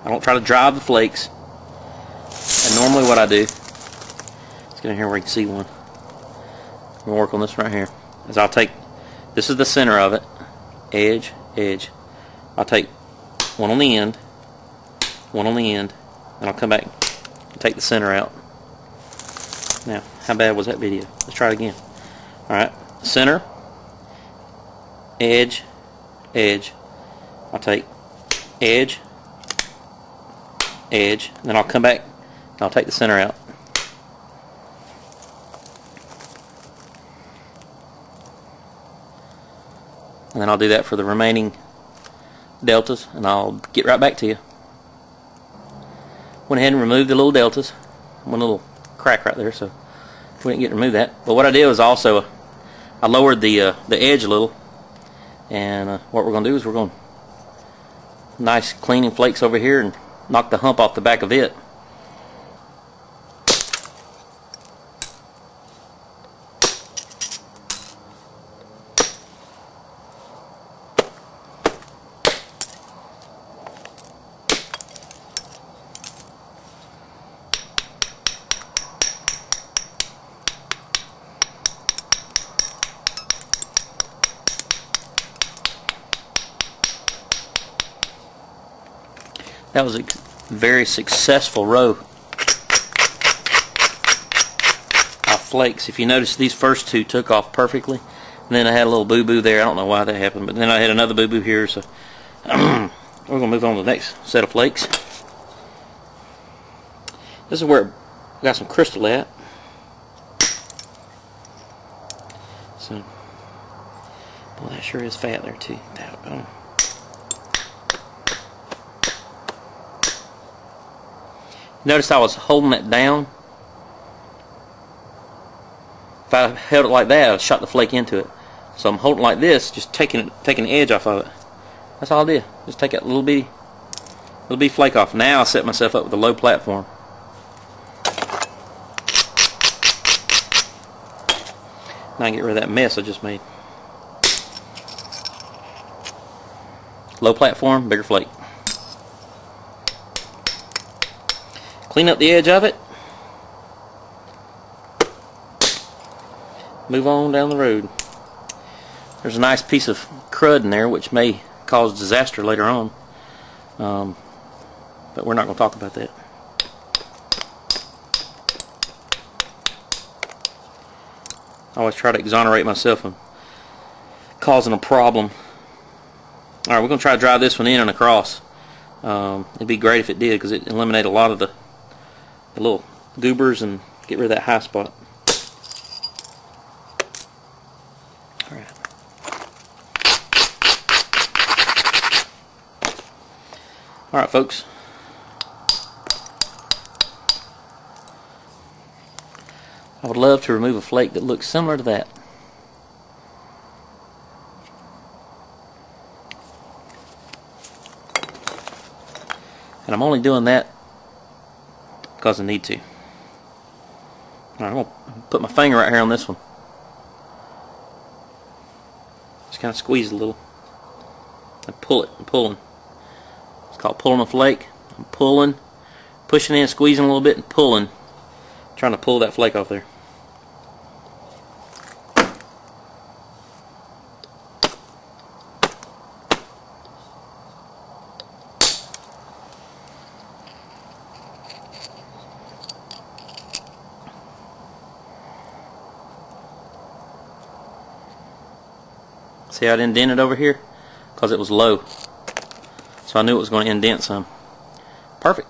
I don't try to drive the flakes. And normally what I do, let's get in here where you can see one. I'm going to work on this right here. Is I'll take, this is the center of it, edge, edge. I'll take one on the end, one on the end, and I'll come back and take the center out. Now, how bad was that video? Let's try it again. Alright, center, edge, edge. I'll take edge, edge, and then I'll come back and I'll take the center out. And then I'll do that for the remaining deltas, and I'll get right back to you. Went ahead and removed the little deltas. One little crack right there, so we didn't get to remove that. But what I did was also I lowered the edge a little, and what we're going to do is we're going to nice cleaning flakes over here and knock the hump off the back of it. That was a very successful row of flakes. If you notice, these first two took off perfectly, and then I had a little boo-boo there. I don't know why that happened, but then I had another boo-boo here, so we're going to move on to the next set of flakes. This is where we got some crystal at. So, boy, that sure is fat there too. Notice I was holding it down. If I held it like that, I would shot the flake into it. So I'm holding it like this, just taking the edge off of it. That's all I did. Just take that little bitty flake off. Now I set myself up with a low platform. Now I can get rid of that mess I just made. Low platform, bigger flake. Clean up the edge of it. Move on down the road. There's a nice piece of crud in there which may cause disaster later on. But we're not going to talk about that. I always try to exonerate myself from causing a problem. Alright, we're going to try to drive this one in and across. It'd be great if it did, because it eliminated a lot of the little goobers and get rid of that high spot. Alright. Alright, folks. I would love to remove a flake that looks similar to that. And I'm only doing that because I need to. Alright, I'm going to put my finger right here on this one. Just kind of squeeze a little. And pull it. I'm pulling. It's called pulling a flake. I'm pulling, pushing in, squeezing a little bit, and pulling. Trying to pull that flake off there. See how it indented over here? Because it was low. So I knew it was going to indent some. Perfect.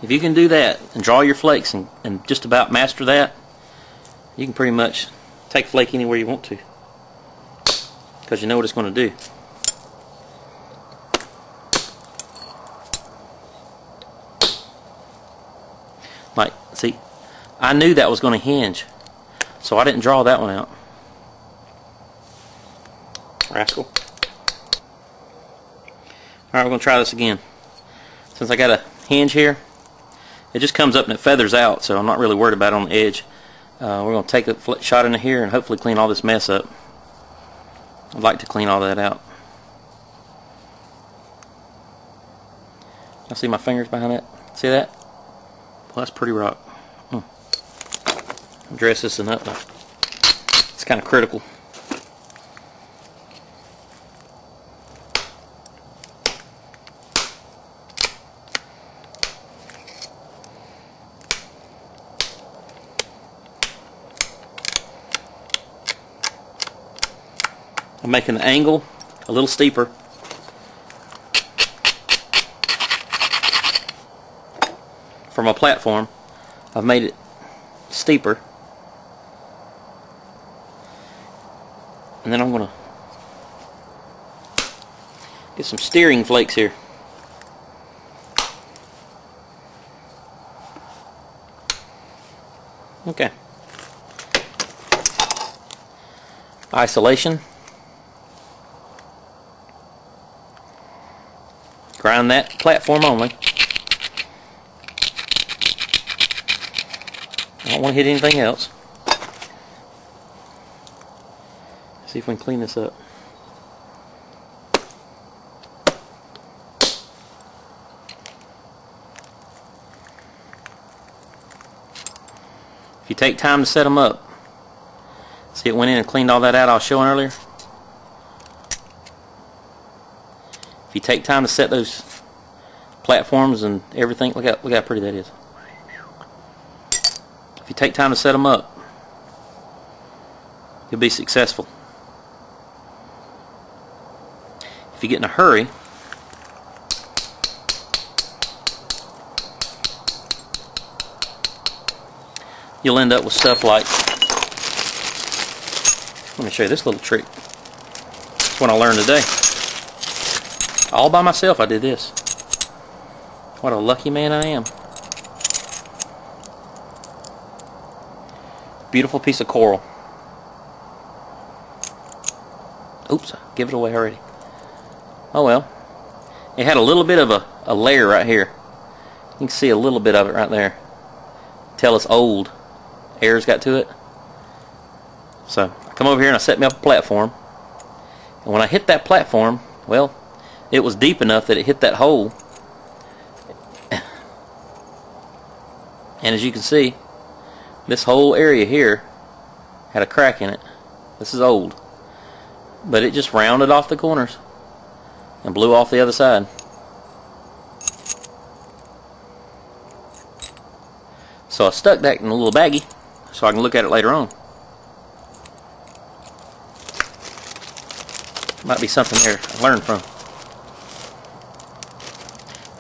If you can do that and draw your flakes and just about master that, you can pretty much take flake anywhere you want to. Because you know what it's going to do. Like, see, I knew that was going to hinge, so I didn't draw that one out. Rascal. Alright, we're going to try this again. Since I got a hinge here, it just comes up and it feathers out, so I'm not really worried about it on the edge. We're going to take a shot into here and hopefully clean all this mess up. I'd like to clean all that out. I see my fingers behind that. See that? Well, that's pretty rock. I'll dress this one up. It's kind of critical. I'm making the angle a little steeper. For my platform, I've made it steeper. And then I'm going to get some steering flakes here. Okay. Isolation. Grind that platform only. I don't want to hit anything else. See if we can clean this up. If you take time to set them up, see, it went in and cleaned all that out I was showing earlier. If you take time to set those platforms and everything, look how pretty that is. If you take time to set them up, you'll be successful. If you get in a hurry, you'll end up with stuff like, let me show you this little trick. It's what I learned today. All by myself I did this. What a lucky man I am. Beautiful piece of coral. Oops, I give it away already. Oh well. It had a little bit of a layer right here. You can see a little bit of it right there. Tell it's old. Air's got to it. So I come over here and I set me up a platform. And when I hit that platform, well, it was deep enough that it hit that hole. And as you can see, this whole area here had a crack in it. This is old. But it just rounded off the corners and blew off the other side. So I stuck that in a little baggie so I can look at it later on. Might be something there I learned from.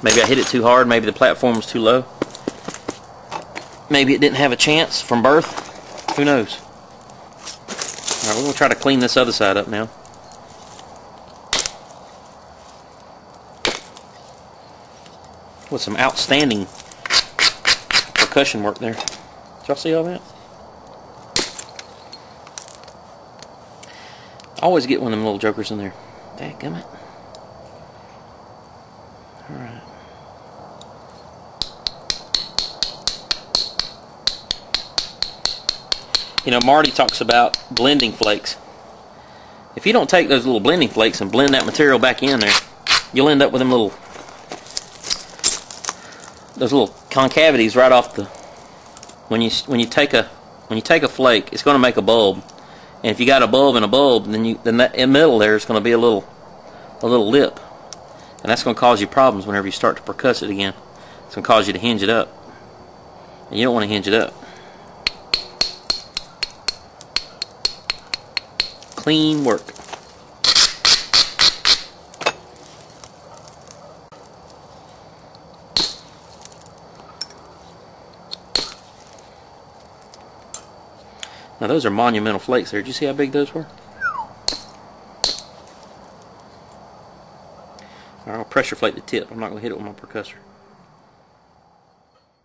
Maybe I hit it too hard, maybe the platform was too low. Maybe it didn't have a chance from birth. Who knows? Alright, we're going to try to clean this other side up now. With some outstanding percussion work there. Did y'all see all that? I always get one of them little jokers in there. Dadgummit. Alright. You know, Marty talks about blending flakes. If you don't take those little blending flakes and blend that material back in there, you'll end up with them those little concavities right off the. When you take a flake, it's going to make a bulb, and if you got a bulb and a bulb, then that in the middle there is going to be a little lip, and that's going to cause you problems whenever you start to percuss it again. It's going to cause you to hinge it up, and you don't want to hinge it up. Clean work. Now those are monumental flakes there. Did you see how big those were? Alright, I'll pressure flake the tip. I'm not going to hit it with my percussor.